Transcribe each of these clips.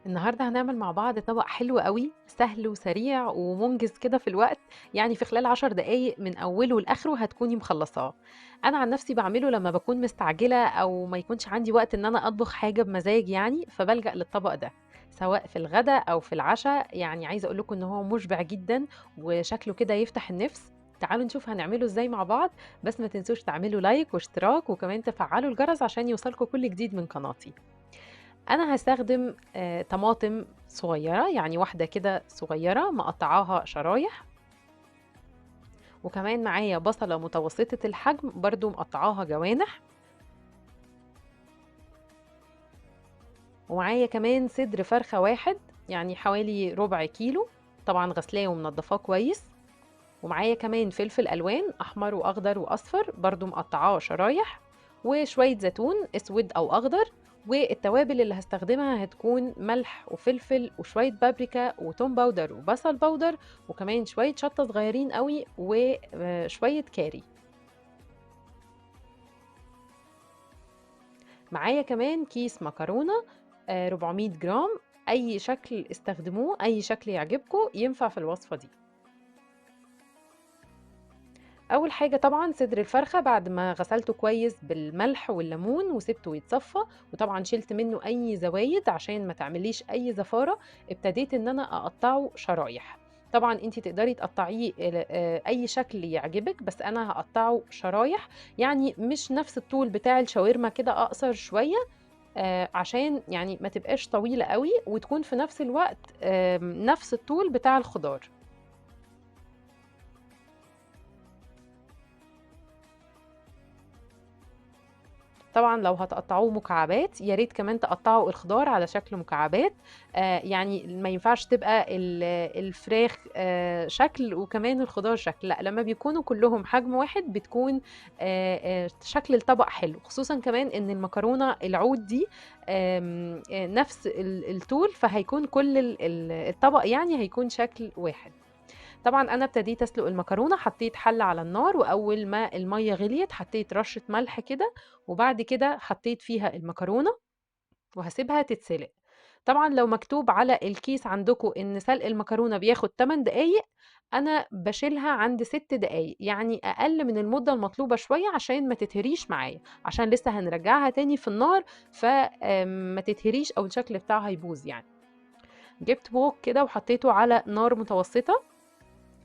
النهارده هنعمل مع بعض طبق حلو أوي، سهل وسريع ومنجز كده في الوقت، يعني في خلال 10 دقايق من أوله لآخره هتكوني مخلصاه. أنا عن نفسي باعمله لمّا باكون مستعجلة أو ما يكونش عندي وقت إن أنا أطبخ حاجة بمزاج يعني، فبالجأ للطبق ده، سواء في الغدا أو في العشا، يعني عايزة أقول لكم إن هو مُشبع جدًا وشكله كده يفتح النِفس. تعالوا نشوف هنعمله إزاي مع بعض، بس ما تنسوش تعملوا لايك واشتراك وكمان تفعّلوا الجرس عشان يوصلكم كل جديد من قناتي. أنا هاستخدم طماطم صغيّرة، يعني واحدة كده صغيّرة مقطّعاها شرايح، وكمان معايا بصلة متوسطة الحجم برضه مقطّعاها جوانح، ومعايا كمان صدر فرخة واحد يعني حوالي ربع كيلو، طبعًا غسلاه ومنضّفاه كويس، ومعايا كمان فلفل ألوان أحمر وأخضر وأصفر برضه مقطّعاه شرايح، وشوية زيتون أسود أو أخضر، والتوابل اللي هاستخدمها هتكون ملح وفلفل وشوية بابريكا وتوم باودر وبصل باودر، وكمان شوية شطة صغيرين أوي وشوية كاري. معايا كمان كيس مكرونة 400 جرام، أي شكل استخدموه، أي شكل يعجبكم ينفع في الوصفة دي. أول حاجة طبعًا صدر الفرخة بعد ما غسلته كويس بالملح والليمون وسِبته يتصفّى، وطبعًا شِلت منه أي زوايد عشان ما تعمليش أي زفارة، ابتديت إن أنا أقطّعه شرايح. طبعًا أنتِ تقدري تقطّعيه أي شكل يعجبِك، بس أنا هاقطّعه شرايح، يعني مش نفس الطول بتاع الشاورما كده أقصر شوية، عشان يعني ما تبقاش طويلة أوي، وتكون في نفس الوقت نفس الطول بتاع الخضار. طبعًا لو هتقطّعوه مكعبات، يا ريت كمان تقطّعوا الخضار على شكل مكعبات، يعني ما ينفعش تبقى الفراخ شكل وكمان الخضار شكل، لأ، لمّا بيكونوا كلّهم حجم واحد بتكون شكل الطبق حلو، خصوصًا كمان إن المكرونة العود دي نفس الطول، فهيكون كل الطبق يعني هيكون شكل واحد. طبعًا أنا ابتديت أسلُق المكرونة، حطيت حلة على النار، وأول ما المَيّة غليت حطيت رشة ملح كده، وبعد كده حطيت فيها المكرونة وهاسيبها تتسلق. طبعًا لو مكتوب على الكيس عندكم إن سلق المكرونة بياخد 8 دقايق، أنا باشيلها عند 6 دقايق، يعني أقل من المدة المطلوبة شوية عشان ما تتهريش معايا، عشان لسه هنرجّعها تاني في النار، ف ما تتهريش أو الشكل بتاعها يبوظ يعني. جِبت وok كده وحطيته على نار متوسطة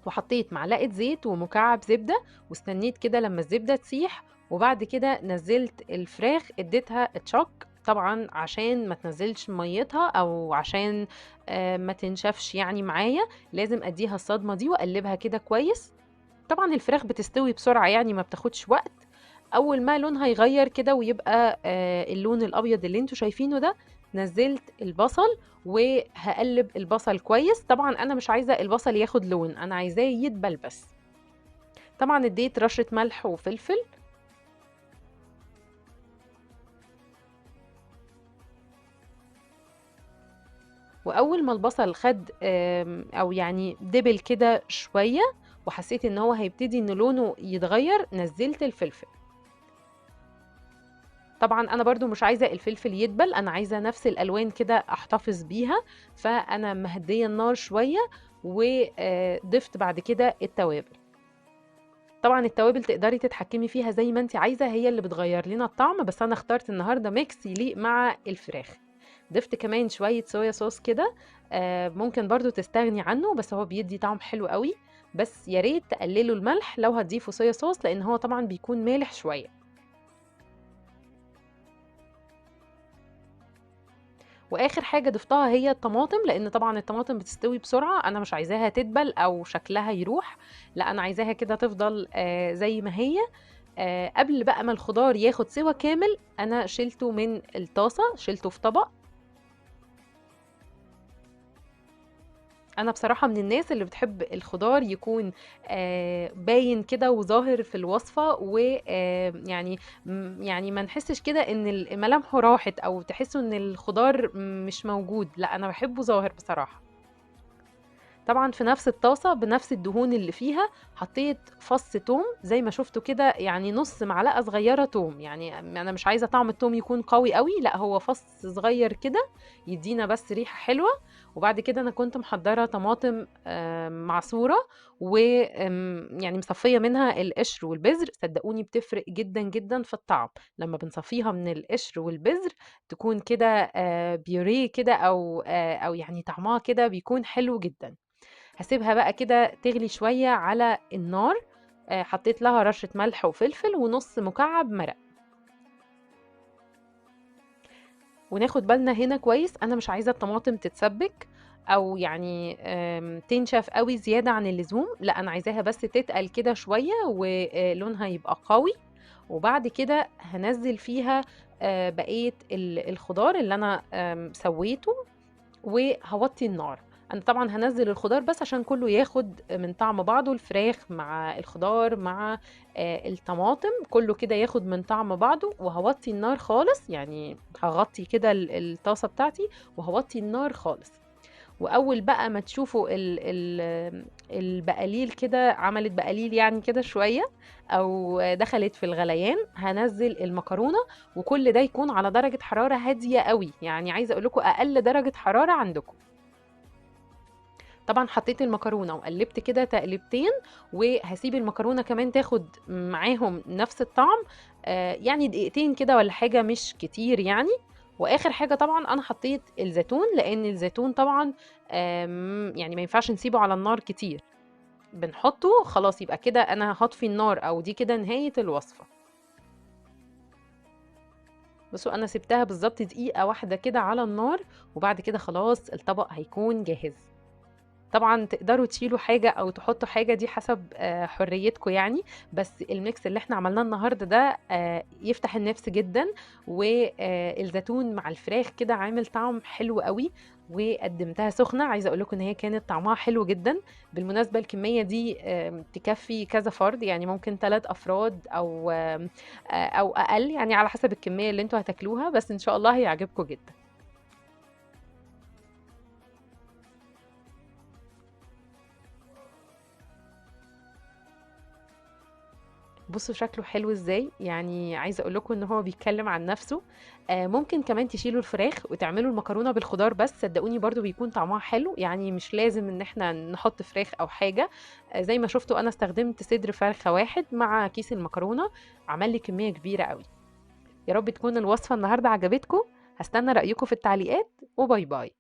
وحطيت معلقة زيت ومكعب زبدة واستنيت كده لما الزبدة تسيح، وبعد كده نزلت الفراخ اديتها تشوك طبعا عشان ما تنزلش ميتها او عشان ما تنشفش يعني معايا. لازم اديها الصدمة دي واقلبها كده كويس. طبعا الفراخ بتستوي بسرعة يعني ما بتاخدش وقت. أول ما لونها يغيّر كده ويبقى اللون الأبيض اللي أنتم شايفينه ده، نزّلت البصل وهاقلّب البصل كويس، طبعًا أنا مش عايزة البصل ياخد لون، أنا عايزاه يدبل بس. طبعًا ادّيت رشة ملح وفلفل، وأول ما البصل خَد أو يعني دِبِل كده شوية وحسّيت إن هو هيبتدي إن لونه يتغيّر، نزّلت الفلفل. طبعًا أنا برضه مش عايزة الفلفل يدبل، أنا عايزة نفس الألوان كده أحتفظ بيها، فأنا مهدية النار شوية و ضِفت بعد كده التوابل. طبعًا التوابل تقدري تتحكمي فيها زي ما أنتِ عايزة، هي اللي بتغيّر لنا الطعم، بس أنا اخترت النهارده mix يليق مع الفراخ. ضِفت كمان شوية صويا صوص كده، ممكن برضه تستغني عنه، بس هو بيدّي طعم حلو أوي، بس يا ريت تقللوا الملح لو هتضيفوا صويا صوص، لإن هو طبعًا بيكون مالح شوية. وآخر حاجة ضفتها هي الطماطم، لإن طبعًا الطماطم بتستوي بسرعة، أنا مش عايزاها تدبل أو شكلها يروح، لأ أنا عايزاها كده تفضل زي ما هي. قبل بقى ما الخضار ياخد سِوَى كامل، أنا شِلته من الطاسة، شِلته في طبق. أنا بصراحة من الناس اللي بتحب الخضار يكون باين كده وظاهر في الوصفة، و يعني يعني ما نحسّش كده إن ملامحه راحت أو تحسّوا إن الخضار مش موجود، لأ أنا باحبه ظاهر بصراحة. طبعا في نفس الطاسة بنفس الدهون اللي فيها حطيت فص توم زي ما شفتوا كده، يعني نص معلقة صغيرة توم، يعني انا مش عايزة طعم التوم يكون قوي قوي، لا هو فص صغير كده يدينا بس ريحة حلوة. وبعد كده انا كنت محضرة طماطم معصورة، و يعني مصفية منها القشر والبذر. صدقوني بتفرق جدا جدا في الطعم لما بنصفيها من القشر والبذر، تكون كده بيوريه كده، او يعني طعمها كده بيكون حلو جدا. هاسيبها بقى كده تغلي شوية على النار. حطيت لها رشة ملح وفلفل ونص مكعب مرق. وناخد بالنا هنا كويس، انا مش عايزة الطماطم تتسبك او يعني تنشف قوي زيادة عن اللزوم، لا انا عايزاها بس تتقل كده شوية ولونها يبقى قوي. وبعد كده هنزل فيها بقية الخضار اللي انا سويته، وهوطي النار. انا طبعا هنزل الخضار بس عشان كله ياخد من طعم بعضه، الفراخ مع الخضار مع الطماطم، كله كده ياخد من طعم بعضه. وهوطي النار خالص، يعني هغطي كده الطاسة بتاعتي وهوطي النار خالص. واول بقى ما تشوفوا البقاليل كده عملت بقاليل يعني كده شوية، او دخلت في الغليان، هنزل المكرونة. وكل ده يكون على درجة حرارة هادية قوي، يعني عايزة اقول لكم اقل درجة حرارة عندكم. طبعا حطيت المكرونة وقلبت كده تقلبتين، وهسيب المكرونة كمان تاخد معاهم نفس الطعم، يعني دقيقتين كده ولا حاجة، مش كتير يعني. واخر حاجة طبعا انا حطيت الزيتون، لان الزيتون طبعا يعني ما ينفعش نسيبه على النار كتير، بنحطه خلاص يبقى كده انا هطفي النار، او دي كده نهاية الوصفة. بصوا انا سبتها بالظبط دقيقة واحدة كده على النار، وبعد كده خلاص الطبق هيكون جاهز. طبعا تقدروا تشيلوا حاجة او تحطوا حاجة، دي حسب حريتكم يعني. بس الميكس اللي احنا عملناه النهاردة ده يفتح النفس جدا، والزيتون مع الفراخ كده عامل طعم حلو قوي. وقدمتها سخنة، عايزة اقول لكم ان هي كانت طعمها حلو جدا. بالمناسبة الكمية دي تكفي كذا فرد، يعني ممكن 3 افراد او اقل، يعني على حسب الكمية اللي انتوا هتاكلوها، بس ان شاء الله هيعجبكم جدا. بصوا شكله حلو ازاي، يعني عايزه اقول لكم ان هو بيتكلم عن نفسه. ممكن كمان تشيلوا الفراخ وتعملوا المكرونه بالخضار بس، صدقوني برضو بيكون طعمها حلو، يعني مش لازم ان احنا نحط فراخ او حاجه. زي ما شفتوا انا استخدمت صدر فرخه واحد مع كيس المكرونه، عمل لي كميه كبيره قوي. يا رب تكون الوصفه النهارده عجبتكم. هستنى رايكم في التعليقات، وباي باي.